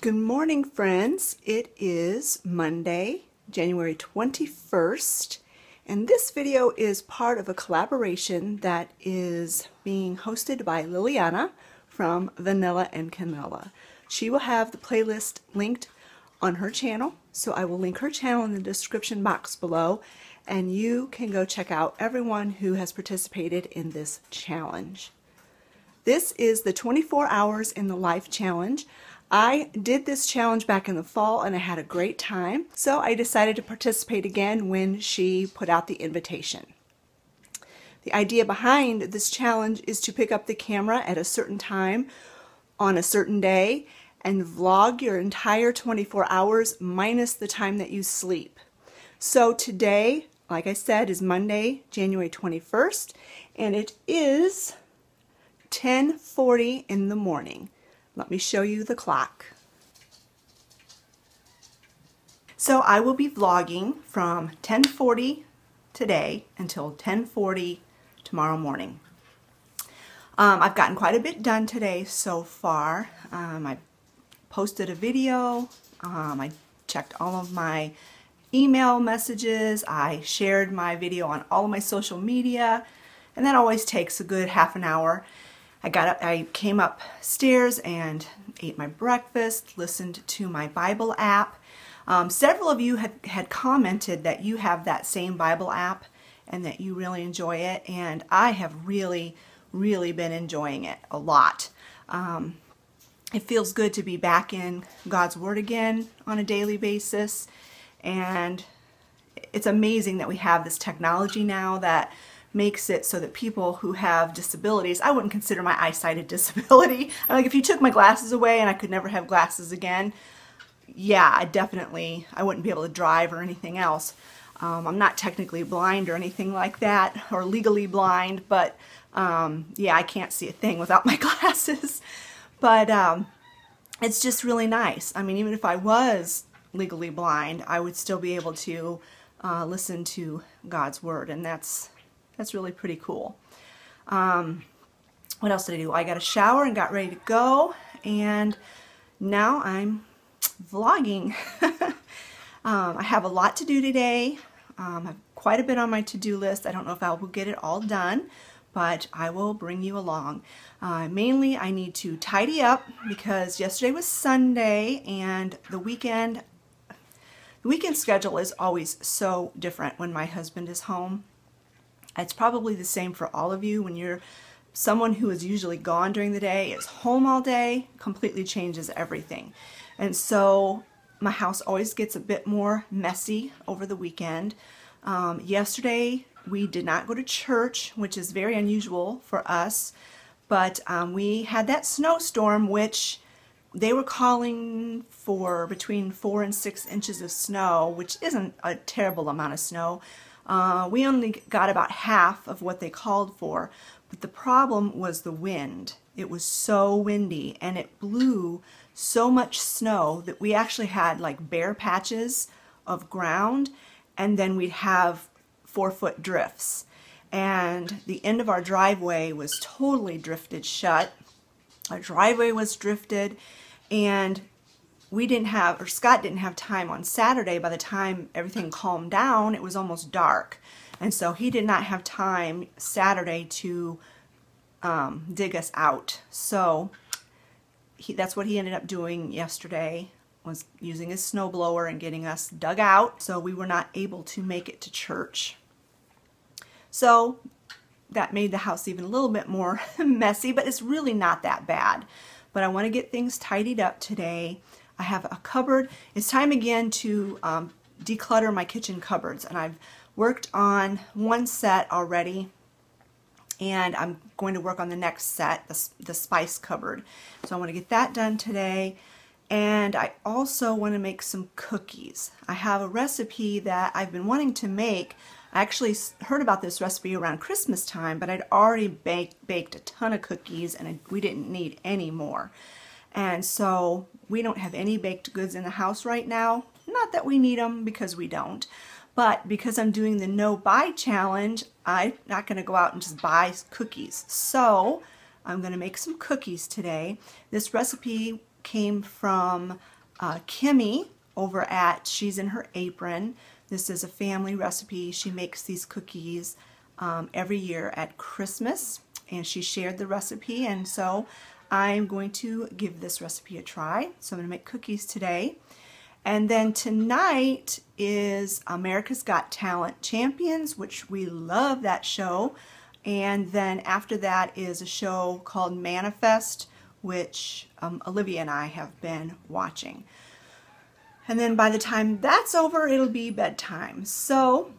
Good morning, friends. It is Monday, January 21st, and this video is part of a collaboration that is being hosted by Liliana from Vanilla and Canela. She will have the playlist linked on her channel, so I will link her channel in the description box below, and you can go check out everyone who has participated in this challenge. This is the 24 Hours in the Life Challenge. I did this challenge back in the fall and I had a great time, so I decided to participate again when she put out the invitation. The idea behind this challenge is to pick up the camera at a certain time on a certain day and vlog your entire 24 hours minus the time that you sleep. So today, like I said, is Monday, January 21st, and it is 10:40 in the morning. Let me show you the clock. So I will be vlogging from 10:40 today until 10:40 tomorrow morning. I've gotten quite a bit done today so far. I posted a video, I checked all of my email messages, I shared my video on all of my social media, and that always takes a good half an hour. I came upstairs and ate my breakfast, listened to my Bible app. Several of you had commented that you have that same Bible app and that you really enjoy it, and I have really been enjoying it a lot. It feels good to be back in God's Word again on a daily basis, and it's amazing that we have this technology now that makes it so that people who have disabilities, I wouldn't consider my eyesight a disability. Like if you took my glasses away and I could never have glasses again, yeah, I wouldn't be able to drive or anything else. I'm not technically blind or anything like that, or legally blind, but yeah, I can't see a thing without my glasses. But it's just really nice. I mean, even if I was legally blind, I would still be able to listen to God's Word, and that's really pretty cool. What else did I do? I got a shower and got ready to go, and now I'm vlogging. I have a lot to do today. I have quite a bit on my to-do list. I don't know if I will get it all done, but I will bring you along. Mainly I need to tidy up because yesterday was Sunday, and the weekend schedule is always so different when my husband is home. It's probably the same for all of you. When you're someone who is usually gone during the day, is home all day, completely changes everything. And so my house always gets a bit more messy over the weekend. Yesterday we did not go to church, which is very unusual for us, but we had that snowstorm, which they were calling for between 4 and 6 inches of snow, which isn't a terrible amount of snow. We only got about half of what they called for, but the problem was the wind. It was so windy, and it blew so much snow that we actually had like bare patches of ground, and then we'd have 4-foot drifts. And the end of our driveway was totally drifted shut. Our driveway was drifted, and Scott didn't have time on Saturday. By the time everything calmed down, it was almost dark. And so he did not have time Saturday to dig us out. So that's what he ended up doing yesterday, was using his snowblower and getting us dug out. So we were not able to make it to church. So that made the house even a little bit more messy, but it's really not that bad. But I want to get things tidied up today. I have a cupboard. It's time again to declutter my kitchen cupboards, and I've worked on one set already, and I'm going to work on the next set, the spice cupboard. So I want to get that done today, and I also want to make some cookies. I have a recipe that I've been wanting to make. I actually heard about this recipe around Christmas time, but I'd already baked a ton of cookies, and we didn't need any more. And so we don't have any baked goods in the house right now. Not that we need them, because we don't. But because I'm doing the no buy challenge, I'm not going to go out and just buy cookies. So I'm going to make some cookies today. This recipe came from Kimmy over at She's in Her Apron. This is a family recipe. She makes these cookies every year at Christmas, and she shared the recipe, and so I'm going to give this recipe a try. So I'm going to make cookies today. And then tonight is America's Got Talent Champions, which we love that show. And then after that is a show called Manifest, which Olivia and I have been watching. And then by the time that's over, it'll be bedtime. So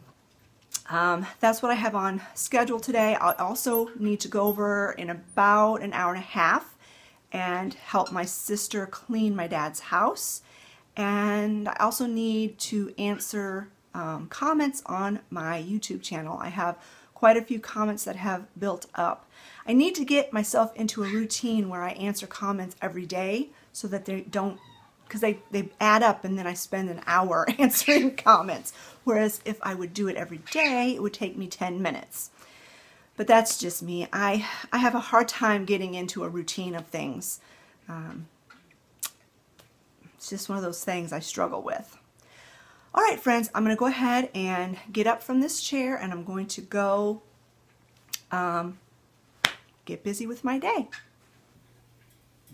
that's what I have on schedule today. I also need to go over in about an hour and a half and help my sister clean my dad's house. And I also need to answer comments on my YouTube channel. I have quite a few comments that have built up. I need to get myself into a routine where I answer comments every day so that they don't, because they add up and then I spend an hour answering comments. Whereas if I would do it every day, it would take me 10 minutes. But that's just me. I have a hard time getting into a routine of things. It's just one of those things I struggle with. All right, friends, I'm going to go ahead and get up from this chair, and I'm going to go get busy with my day.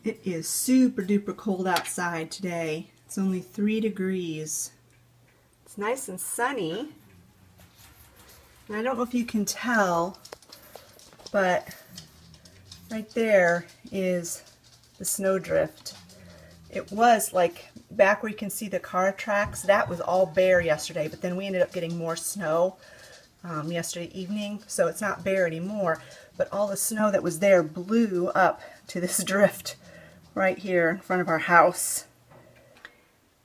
It is super duper cold outside today. It's only 3 degrees. It's nice and sunny. And I don't know if you can tell, but right there is the snowdrift. It was like back where you can see the car tracks, that was all bare yesterday, but then we ended up getting more snow yesterday evening, so it's not bare anymore, but all the snow that was there blew up to this drift right here in front of our house.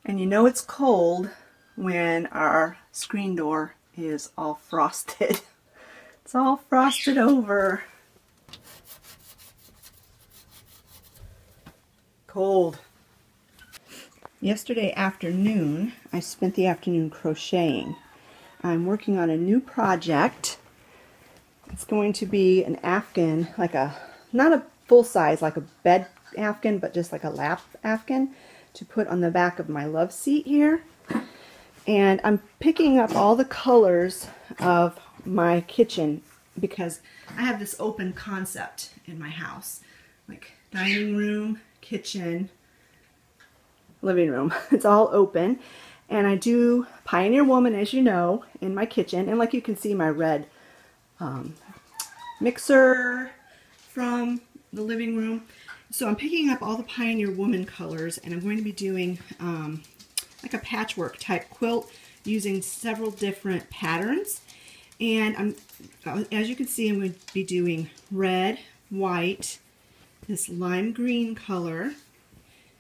And you know it's cold when our screen door is all frosted. It's all frosted over. Cold. Yesterday afternoon, I spent the afternoon crocheting. I'm working on a new project. It's going to be an afghan, like a, not a full size, like a bed afghan, but just like a lap afghan to put on the back of my love seat here. And I'm picking up all the colors of my kitchen because I have this open concept in my house. Like dining room, kitchen, living room. It's all open, and I do Pioneer Woman, as you know, in my kitchen. And like you can see, my red mixer from the living room. So I'm picking up all the Pioneer Woman colors, and I'm going to be doing like a patchwork type quilt using several different patterns. And as you can see, I'm going to be doing red, white, this lime green color,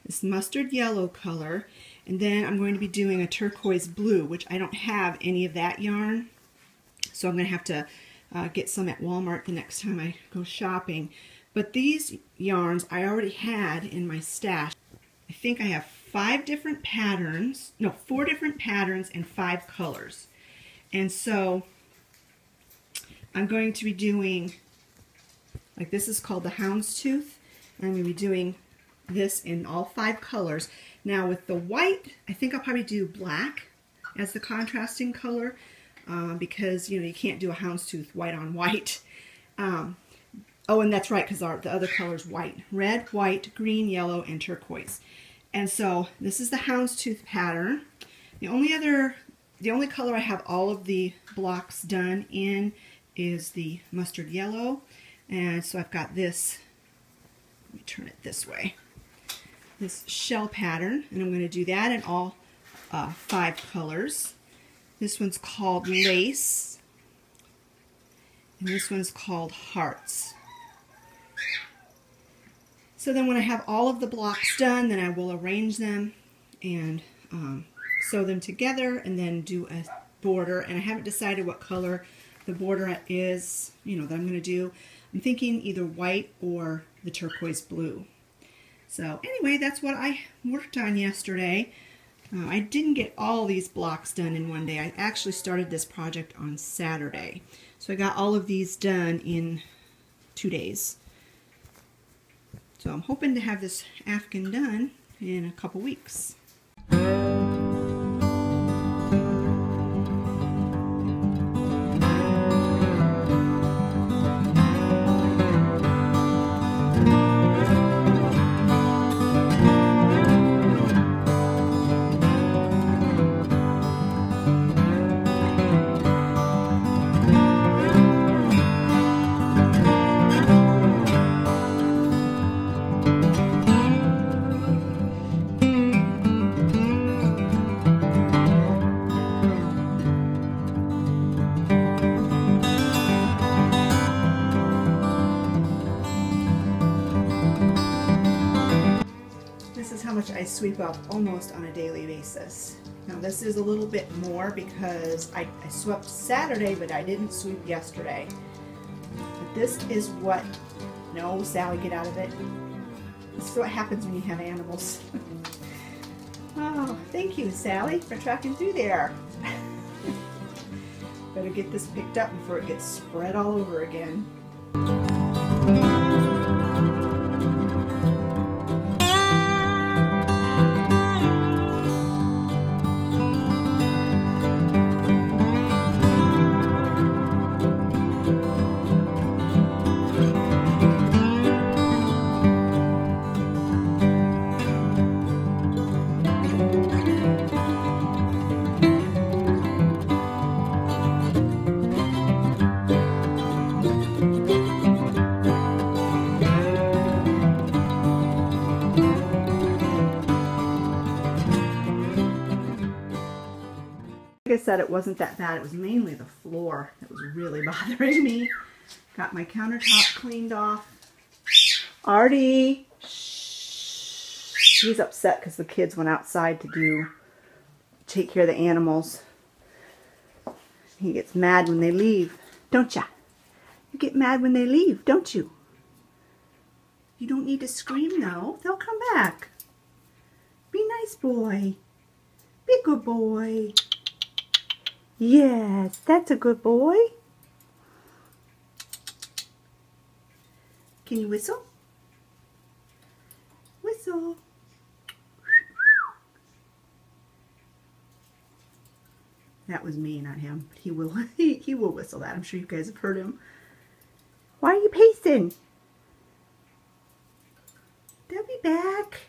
this mustard yellow color, and then I'm going to be doing a turquoise blue, which I don't have any of that yarn, so I'm going to have to get some at Walmart the next time I go shopping. But these yarns I already had in my stash. I think I have 4 different patterns and 5 colors. And so I'm going to be doing, like this is called the Houndstooth, and I'm going to be doing this in all 5 colors. Now with the white, I think I'll probably do black as the contrasting color because you know you can't do a houndstooth white on white. Oh, and that's right, because the other color is white. Red, white, green, yellow, and turquoise. And so this is the houndstooth pattern. The only color I have all of the blocks done in is the mustard yellow. And so I've got this, let me turn it this way, this shell pattern, and I'm going to do that in all 5 colors. This one's called Lace, and this one's called Hearts. So then when I have all of the blocks done, then I will arrange them and sew them together and then do a border. And I haven't decided what color the border is, you know, that I'm going to do. I'm thinking either white or the turquoise blue. So anyway, that's what I worked on yesterday. I didn't get all these blocks done in one day. I actually started this project on Saturday. So I got all of these done in 2 days. So I'm hoping to have this afghan done in a couple weeks. How much I sweep up almost on a daily basis. Now this is a little bit more because I swept Saturday, but I didn't sweep yesterday. But this is what, no, Sally, get out of it. This is what happens when you have animals. Oh, thank you, Sally, for tracking through there. Better get this picked up before it gets spread all over again. Like I said, it wasn't that bad. It was mainly the floor that was really bothering me. Got my countertop cleaned off. Artie, she's upset because the kids went outside to take care of the animals. He gets mad when they leave, don't ya? You get mad when they leave, don't you? You don't need to scream though. They'll come back. Be nice boy. Be a good boy. Yes, that's a good boy. Can you whistle? Whistle. That was me, not him. But he will he will whistle that. I'm sure you guys have heard him. Why are you pacing? They'll be back.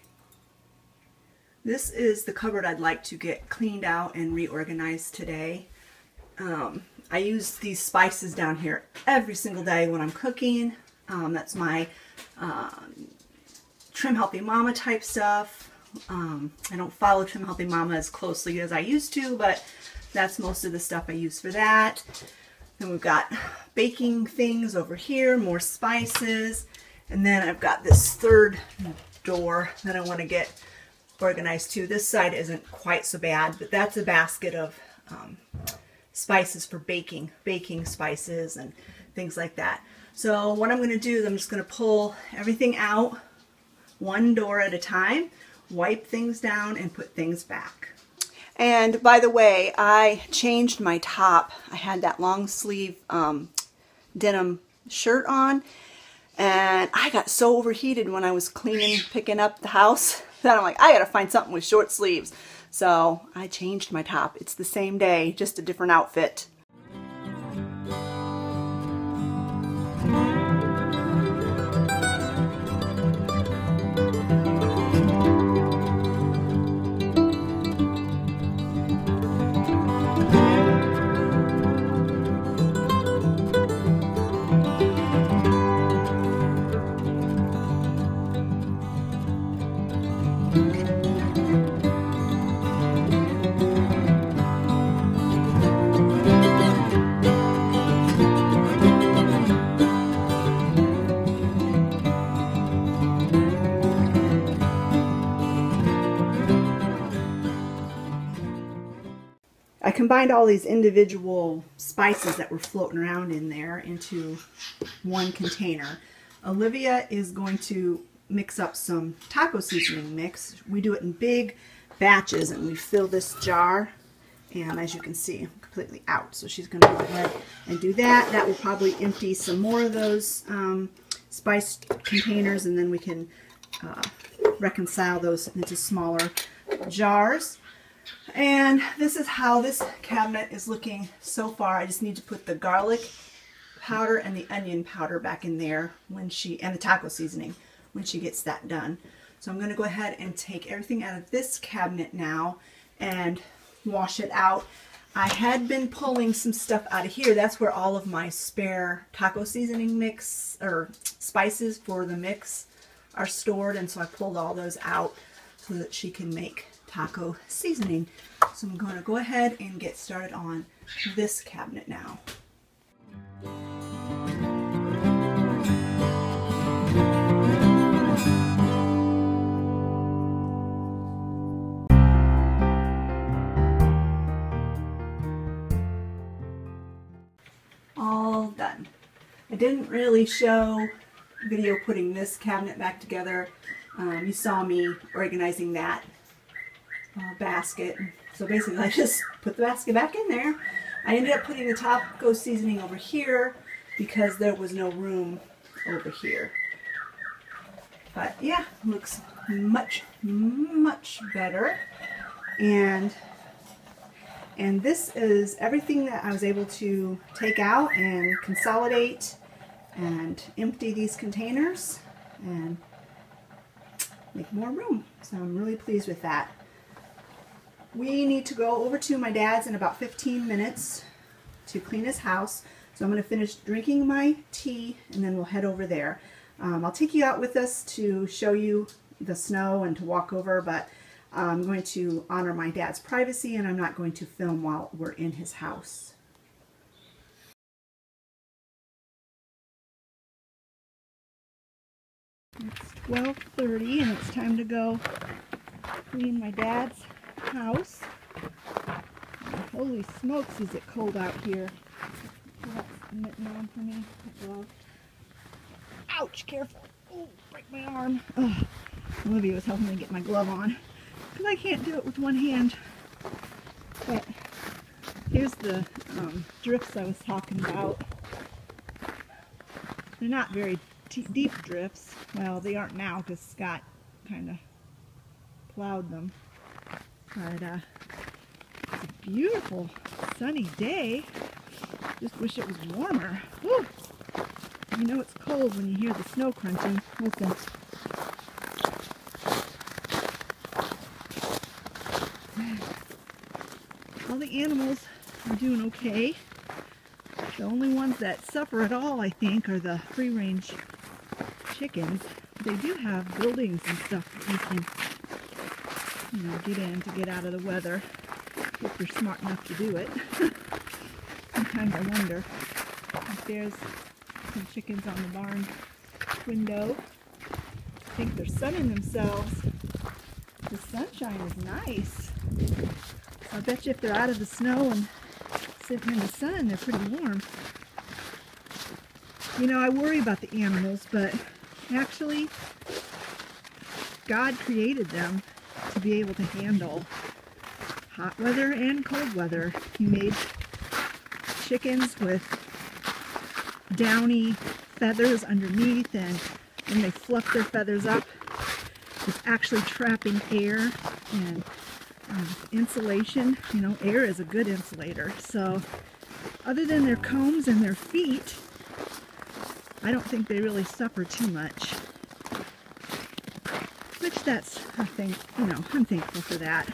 This is the cupboard I'd like to get cleaned out and reorganized today. I use these spices down here every single day when I'm cooking. That's my Trim Healthy Mama type stuff. I don't follow Trim Healthy Mama as closely as I used to, but that's most of the stuff I use for that. Then we've got baking things over here, more spices, and then I've got this third door that I want to get organized too. This side isn't quite so bad, but that's a basket of spices for baking spices and things like that. So what I'm going to do is I'm just going to pull everything out one door at a time, wipe things down, and put things back. And by the way, I changed my top. I had that long sleeve denim shirt on, and I got so overheated when I was cleaning, picking up the house, that I'm like, I gotta find something with short sleeves. So I changed my top. It's the same day, just a different outfit. I combined all these individual spices that were floating around in there into one container. Olivia is going to mix up some taco seasoning mix. We do it in big batches, and we fill this jar, and as you can see, I'm completely out. So she's going to go ahead and do that. That will probably empty some more of those spice containers, and then we can reconcile those into smaller jars. And this is how this cabinet is looking so far. I just need to put the garlic powder and the onion powder back in there and the taco seasoning when she gets that done. So I'm going to go ahead and take everything out of this cabinet now and wash it out. I had been pulling some stuff out of here. That's where all of my spare taco seasoning mix or spices for the mix are stored, and so I pulled all those out so that she can make taco seasoning. So I'm going to go ahead and get started on this cabinet now. All done. I didn't really show video putting this cabinet back together. You saw me organizing that basket. So basically I just put the basket back in there. I ended up putting the taco seasoning over here because there was no room over here. But yeah, looks much, much better. And this is everything that I was able to take out and consolidate and empty these containers and make more room. So I'm really pleased with that. We need to go over to my dad's in about 15 minutes to clean his house. So I'm going to finish drinking my tea and then we'll head over there. I'll take you out with us to show you the snow and to walk over, but I'm going to honor my dad's privacy and I'm not going to film while we're in his house. It's 12:30 and it's time to go clean my dad's house. And holy smokes, is it cold out here. That's the mitten on for me. Glove. Ouch, careful. Oh, break my arm. Ugh. Olivia was helping me get my glove on because I can't do it with one hand. But here's the drifts I was talking about. They're not very deep drifts. Well, they aren't now because Scott kind of plowed them. But it's a beautiful sunny day. Just wish it was warmer. Woo! You know it's cold when you hear the snow crunching. Listen. All the animals are doing okay. The only ones that suffer at all, I think, are the free-range chickens. They do have buildings and stuff that you can, get in to get out of the weather if you're smart enough to do it. Sometimes I wonder if there's some chickens on the barn window. I think they're sunning themselves. The sunshine is nice. I bet you if they're out of the snow and sitting in the sun, they're pretty warm. You know, I worry about the animals, but actually, God created them to be able to handle hot weather and cold weather. He made chickens with downy feathers underneath, and when they fluff their feathers up, it's actually trapping air and insulation. You know, air is a good insulator. So other than their combs and their feet, I don't think they really suffer too much. Which that's a thing, I'm thankful for that.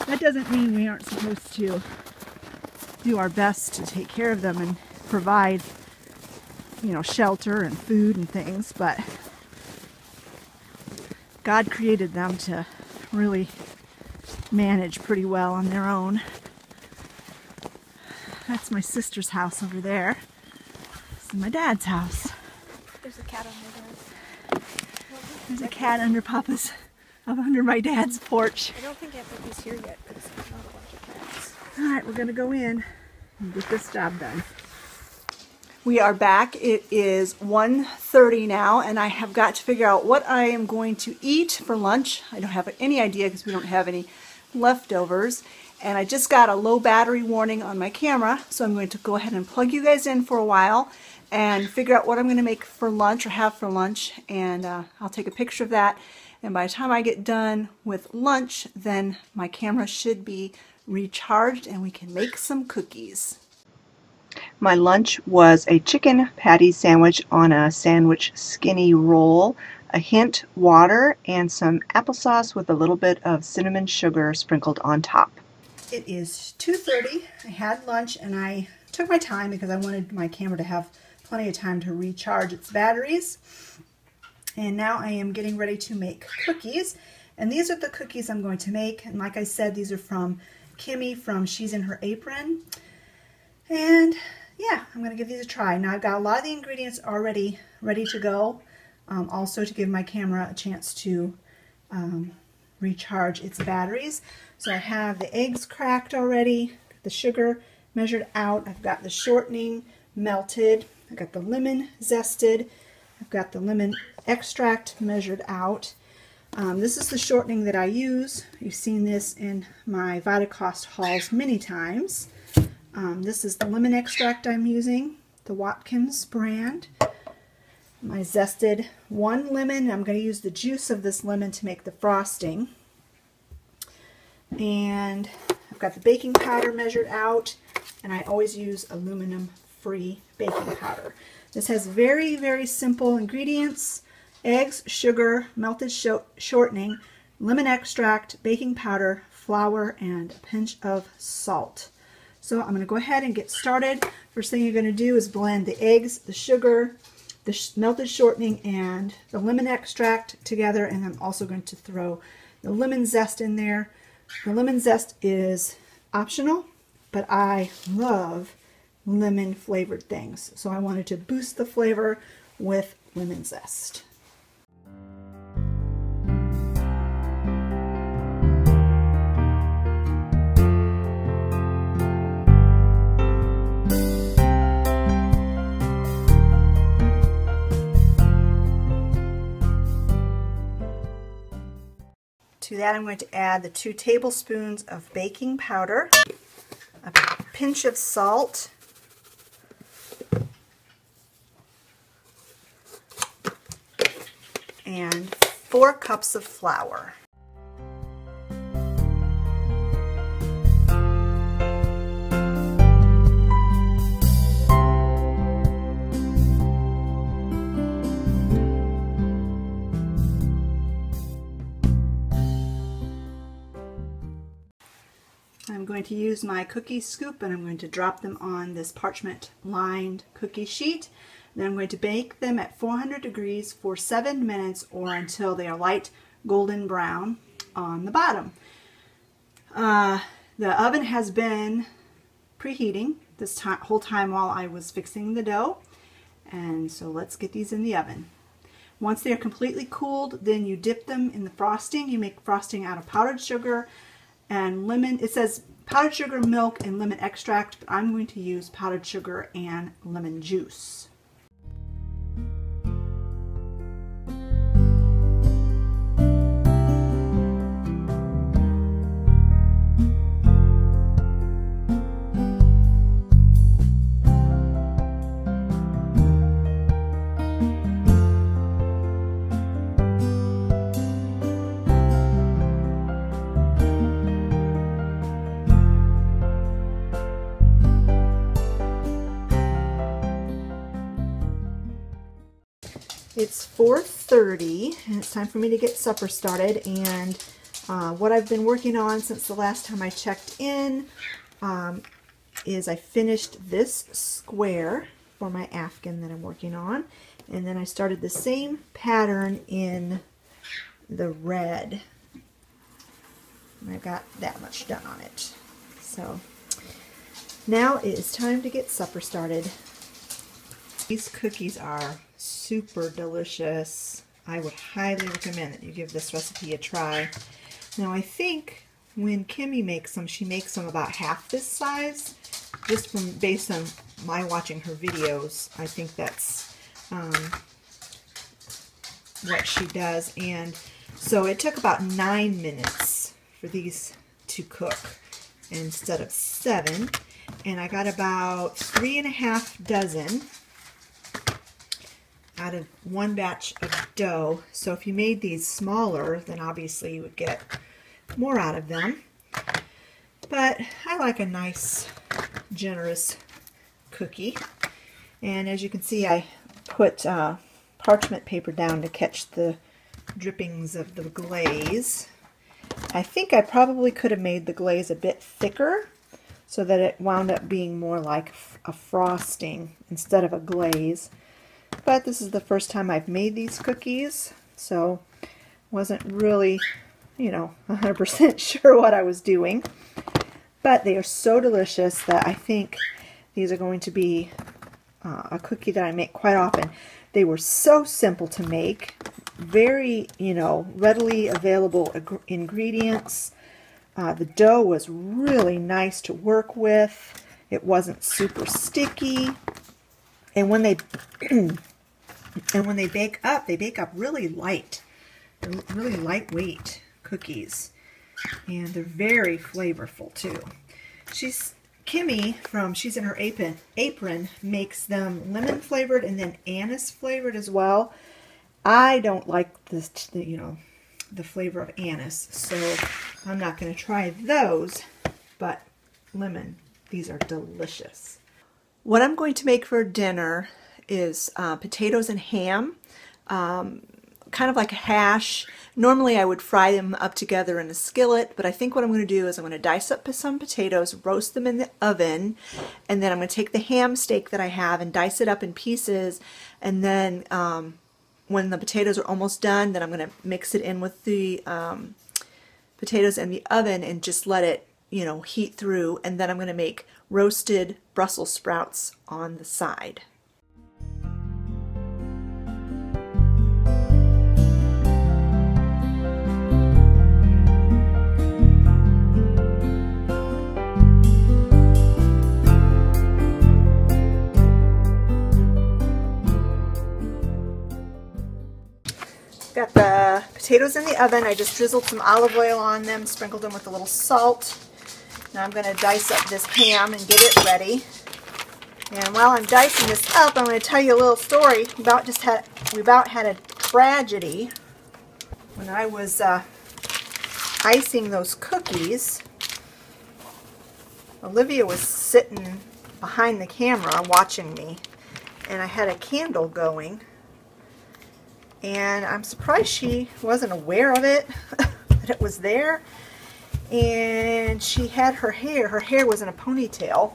That doesn't mean we aren't supposed to do our best to take care of them and provide, shelter and food and things, but God created them to really manage pretty well on their own. That's my sister's house over there. This is my dad's house. There's a cat under there. There's a cat under my dad's porch. I don't think Ebates here yet because there's not a bunch of cats. Alright, we're going to go in and get this job done. We are back. It is 1:30 now, and I have got to figure out what I am going to eat for lunch. I don't have any idea because we don't have any leftovers. And I just got a low battery warning on my camera, so I'm going to go ahead and plug you guys in for a while and figure out what I'm going to make for lunch or have for lunch, and I'll take a picture of that And by the time I get done with lunch, then my camera should be recharged and we can make some cookies. My lunch was a chicken patty sandwich on a sandwich skinny roll, a hint water, and some applesauce with a little bit of cinnamon sugar sprinkled on top. It is 2:30. I had lunch and I took my time because I wanted my camera to have plenty of time to recharge its batteries. And now I am getting ready to make cookies. And these are the cookies I'm going to make. And like I said, these are from Kimmy from She's in Her Apron. And yeah, I'm going to give these a try. Now I've got a lot of the ingredients already ready to go. Also to give my camera a chance to recharge its batteries. So I have the eggs cracked already, the sugar measured out, I've got the shortening melted, I've got the lemon zested, I've got the lemon extract measured out. This is the shortening that I use. You've seen this in my Vitacost hauls many times. This is the lemon extract I'm using, the Watkins brand. My zested 1 lemon. I'm going to use the juice of this lemon to make the frosting. And I've got the baking powder measured out, and I always use aluminum-free baking powder. This has very, very simple ingredients: eggs, sugar, melted shortening, lemon extract, baking powder, flour, and a pinch of salt. So I'm going to go ahead and get started. First thing you're going to do is blend the eggs, the sugar, the melted shortening, and the lemon extract together, and I'm also going to throw the lemon zest in there. The lemon zest is optional, but I love lemon flavored things, so I wanted to boost the flavor with lemon zest. To that, I'm going to add the 2 tablespoons of baking powder, a pinch of salt, and 4 cups of flour. I'm going to use my cookie scoop and I'm going to drop them on this parchment lined cookie sheet. Then I'm going to bake them at 400 degrees for 7 minutes or until they are light golden brown on the bottom. The oven has been preheating this whole time while I was fixing the dough, and so let's get these in the oven. Once they are completely cooled, then you dip them in the frosting. You make frosting out of powdered sugar and lemon. It says powdered sugar, milk, and lemon extract, but I'm going to use powdered sugar and lemon juice. It's 4:30 and it's time for me to get supper started, and what I've been working on since the last time I checked in is I finished this square for my Afghan that I'm working on, and then I started the same pattern in the red, and I got that much done on it. So now it is time to get supper started. These cookies are super delicious. I would highly recommend that you give this recipe a try. Now I think when Kimmy makes them, she makes them about half this size, just based on my watching her videos. I think that's what she does, and so it took about 9 minutes for these to cook instead of 7, and I got about 3.5 dozen. out of one batch of dough. So if you made these smaller, then obviously you would get more out of them. But I like a nice, generous cookie. And as you can see, I put parchment paper down to catch the drippings of the glaze. I think I probably could have made the glaze a bit thicker so that it wound up being more like a frosting instead of a glaze. But this is the first time I've made these cookies, so wasn't really, 100% sure what I was doing. But they are so delicious that I think these are going to be a cookie that I make quite often. They were so simple to make, very, readily available ingredients. The dough was really nice to work with. It wasn't super sticky. And when they bake up really light. They're really lightweight cookies. And they're very flavorful too. Kimmy she's in her apron makes them lemon flavored and then anise flavored as well. I don't like the flavor of anise, so I'm not going to try those, but lemon, these are delicious. What I'm going to make for dinner is potatoes and ham, kind of like a hash. Normally I would fry them up together in a skillet, but I think what I'm going to do is I'm going to dice up some potatoes, roast them in the oven, and then I'm going to take the ham steak that I have and dice it up in pieces, and then when the potatoes are almost done, then I'm going to mix it in with the potatoes in the oven and just let it, heat through, and then I'm going to make roasted Brussels sprouts on the side. Got the potatoes in the oven. I just drizzled some olive oil on them, sprinkled them with a little salt. Now I'm going to dice up this ham and get it ready. And while I'm dicing this up, I'm going to tell you a little story. We about had a tragedy. When I was icing those cookies, Olivia was sitting behind the camera watching me, and I had a candle going. And I'm surprised she wasn't aware of it, that it was there. And she had her hair was in a ponytail.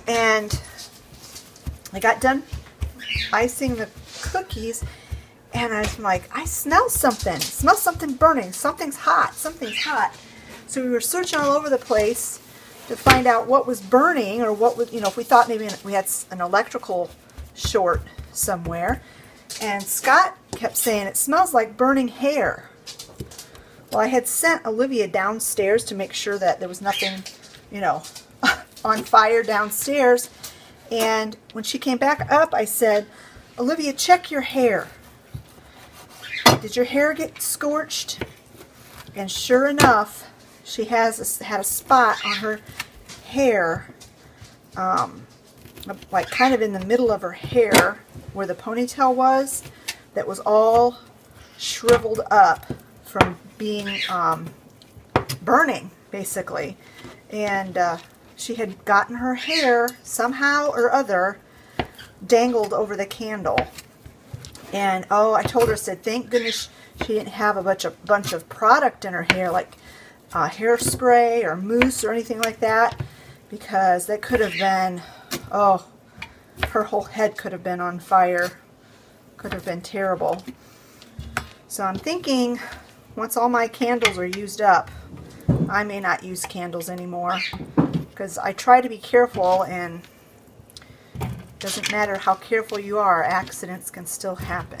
And I got done icing the cookies, and I was like, I smell something. I smell something burning. Something's hot. Something's hot. So we were searching all over the place to find out what was burning, or what was, if we thought maybe we had an electrical short somewhere. And Scott kept saying, it smells like burning hair. Well, I had sent Olivia downstairs to make sure that there was nothing, on fire downstairs. And when she came back up, I said, Olivia, check your hair. Did your hair get scorched? And sure enough, she had a spot on her hair, like kind of in the middle of her hair, where the ponytail was, that was all shriveled up from being burning, basically. And she had gotten her hair somehow or other dangled over the candle. And I told her, I said, thank goodness she didn't have a bunch of product in her hair, like hairspray or mousse or anything like that, because that could have been, her whole head could have been on fire. Could have been terrible. So I'm thinking, once all my candles are used up, I may not use candles anymore, because I try to be careful, and it doesn't matter how careful you are, accidents can still happen.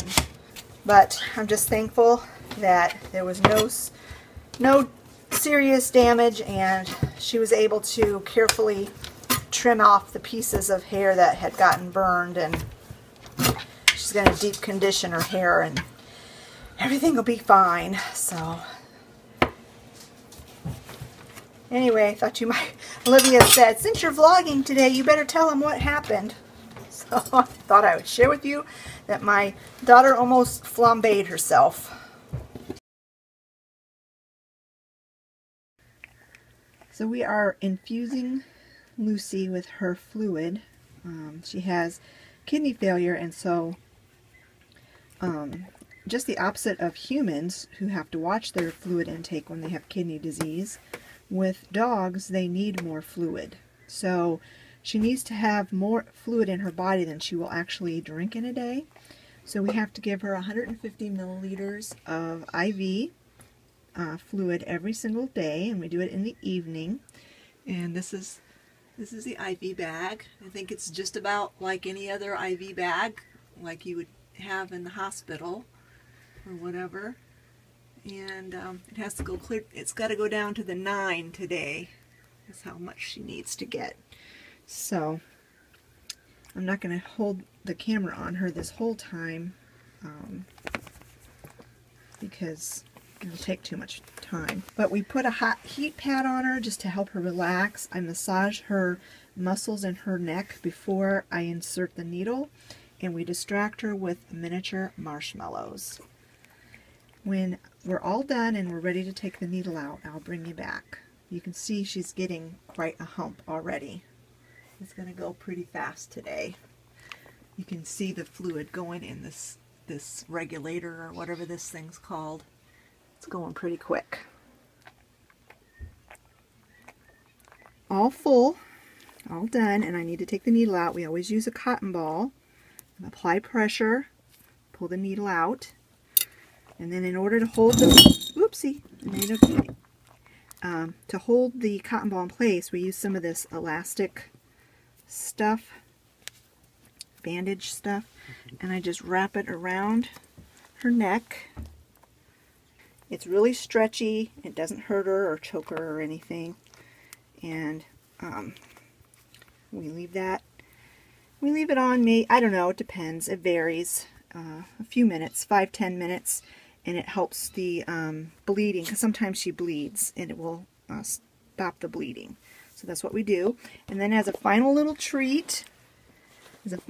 But I'm just thankful that there was no serious damage, and she was able to carefully trim off the pieces of hair that had gotten burned, and she's going to deep condition her hair, and everything will be fine. So anyway, I thought you might, Olivia said, since you're vlogging today, you better tell them what happened. So So I thought I would share with you that my daughter almost flambéed herself. So we are infusing Lucy with her fluid. She has kidney failure, and so just the opposite of humans who have to watch their fluid intake when they have kidney disease. With dogs, they need more fluid. So she needs to have more fluid in her body than she will actually drink in a day. So we have to give her 150 milliliters of IV fluid every single day, and we do it in the evening. And this is the IV bag. I think it's just about like any other IV bag, like you would have in the hospital or whatever. And it has to go clear. It's got to go down to the 9 today. That's how much she needs to get. So I'm not going to hold the camera on her this whole time because it'll take too much time. But we put a hot heat pad on her just to help her relax. I massage her muscles in her neck before I insert the needle, and we distract her with miniature marshmallows. When we're all done and we're ready to take the needle out, I'll bring you back. You can see she's getting quite a hump already. It's going to go pretty fast today. You can see the fluid going in this regulator or whatever this thing's called. It's going pretty quick. All full, all done, and I need to take the needle out. We always use a cotton ball and apply pressure, pull the needle out, and then in order to hold the, to hold the cotton ball in place, we use some of this elastic stuff, bandage stuff, and I just wrap it around her neck. It's really stretchy. It doesn't hurt her or choke her or anything. And we leave that. We leave it on, I don't know, it depends. It varies. A few minutes, 5-10 minutes, and it helps the bleeding, because sometimes she bleeds, and it will stop the bleeding. So that's what we do. And then as a final little treat, we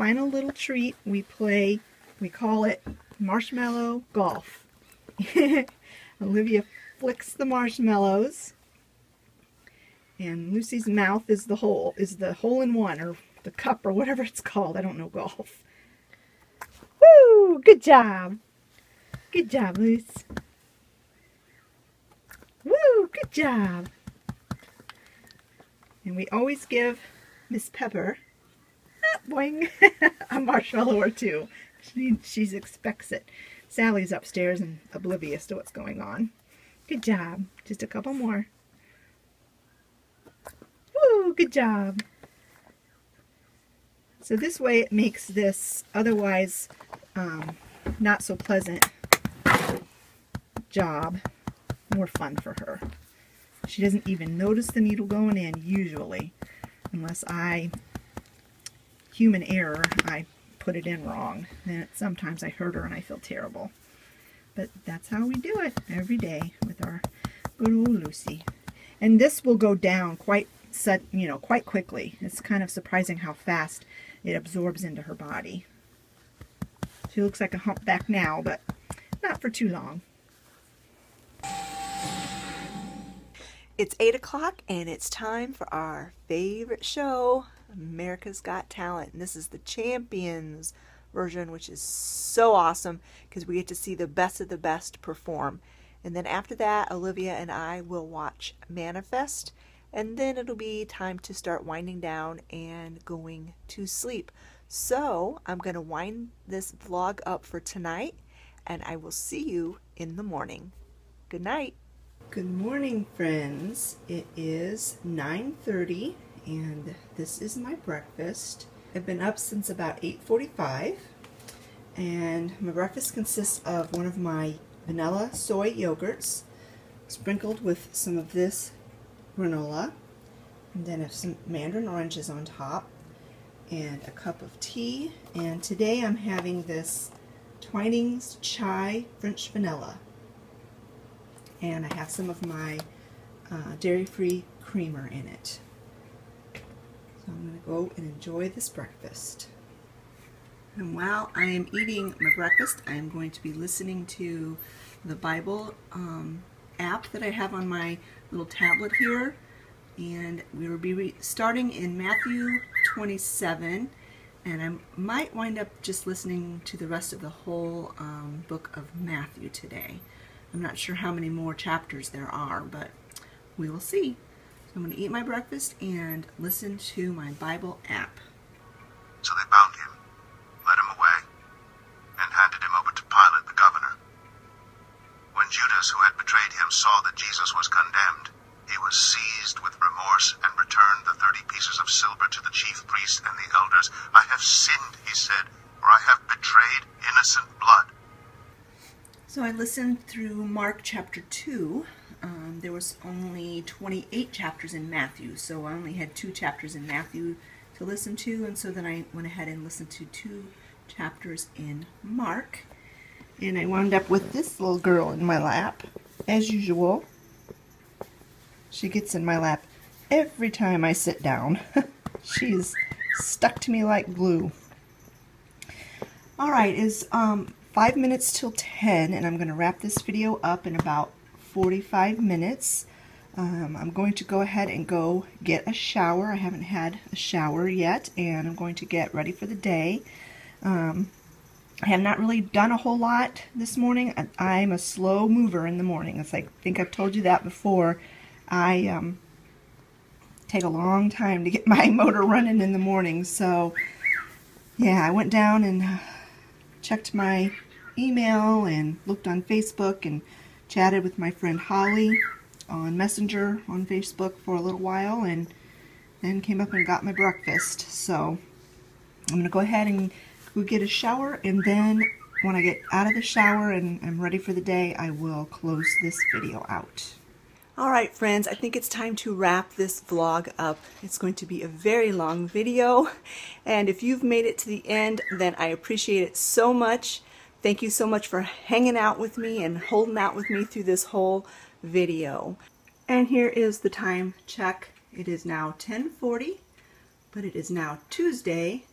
call it marshmallow golf. Olivia flicks the marshmallows, and Lucy's mouth is the hole in one, or the cup, or whatever it's called. I don't know golf. Woo! Good job. Good job, Luce. Woo! Good job. And we always give Miss Pepper boing, a marshmallow or two. She expects it. Sally's upstairs and oblivious to what's going on. Good job. Just a couple more. Woo! Good job. So this way it makes this otherwise not so pleasant job more fun for her. She doesn't even notice the needle going in usually, unless human error, I put it in wrong. Then sometimes I hurt her and I feel terrible. But that's how we do it every day with our good old Lucy. And this will go down quite quickly. It's kind of surprising how fast it absorbs into her body. She looks like a humpback now, but not for too long. It's 8 o'clock and it's time for our favorite show, America's Got Talent. And this is the Champions version, which is so awesome because we get to see the best of the best perform. And then after that, Olivia and I will watch Manifest, and then it'll be time to start winding down and going to sleep. So I'm going to wind this vlog up for tonight, and I will see you in the morning. Good night. Good morning, friends. It is 9:30 and this is my breakfast. I've been up since about 8:45, and my breakfast consists of one of my vanilla soy yogurts sprinkled with some of this granola, and then have some mandarin oranges on top, and a cup of tea. And today I'm having this Twinings chai French vanilla, and I have some of my dairy-free creamer in it. So I'm going to go and enjoy this breakfast. And while I am eating my breakfast, I'm going to be listening to the Bible app that I have on my little tablet here. And we will be starting in Matthew 27. And I might wind up just listening to the rest of the whole book of Matthew today. I'm not sure how many more chapters there are, but we will see. So I'm going to eat my breakfast and listen to my Bible app. So they bound him, led him away, and handed him over to Pilate the governor. When Judas, who had betrayed him, saw that Jesus was condemned, he was seized with remorse and returned the 30 pieces of silver to the chief priests and the elders. I have sinned, he said, for I have betrayed innocent blood. So I listened through Mark chapter 2. There was only 28 chapters in Matthew, so I only had 2 chapters in Matthew to listen to, and so then I went ahead and listened to 2 chapters in Mark. And I wound up with this little girl in my lap, as usual. She gets in my lap every time I sit down. She's stuck to me like glue. Alright, it's 5 minutes till 10, and I'm going to wrap this video up in about 45 minutes. I'm going to go ahead and go get a shower. I haven't had a shower yet, and I'm going to get ready for the day. I have not really done a whole lot this morning. I'm a slow mover in the morning. I think I've told you that before. I take a long time to get my motor running in the morning. So, yeah, I went down and checked my email and looked on Facebook and chatted with my friend Holly on Messenger on Facebook for a little while, and then came up and got my breakfast. So I'm going to go ahead and go get a shower, and then when I get out of the shower and I'm ready for the day, I will close this video out. Alright friends, I think it's time to wrap this vlog up. It's going to be a very long video, and if you've made it to the end, then I appreciate it so much. Thank you so much for hanging out with me and holding out with me through this whole video. And here is the time check. It is now 10:40, but it is now Tuesday,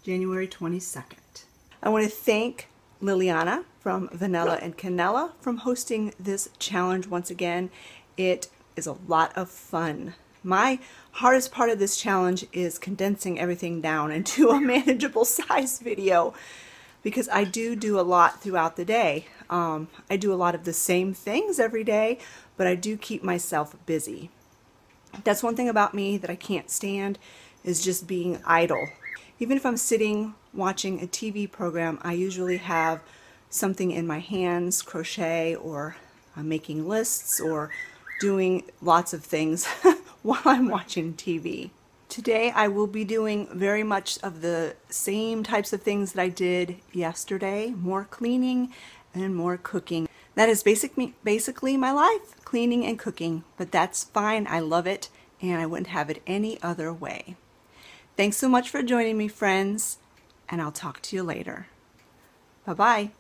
January 22nd. I want to thank Liliana from Vanilla and Canella from hosting this challenge once again. It is a lot of fun. My hardest part of this challenge is condensing everything down into a manageable size video, because I do a lot throughout the day. I do a lot of the same things every day, but I do keep myself busy. That's one thing about me that I can't stand, is just being idle. Even if I'm sitting watching a TV program, I usually have something in my hands, crochet, or I'm making lists, or doing lots of things while I'm watching TV. Today I will be doing very much of the same types of things that I did yesterday, more cleaning and more cooking. That is basically my life, cleaning and cooking, but that's fine. I love it, and I wouldn't have it any other way. Thanks so much for joining me, friends, and I'll talk to you later. Bye-bye.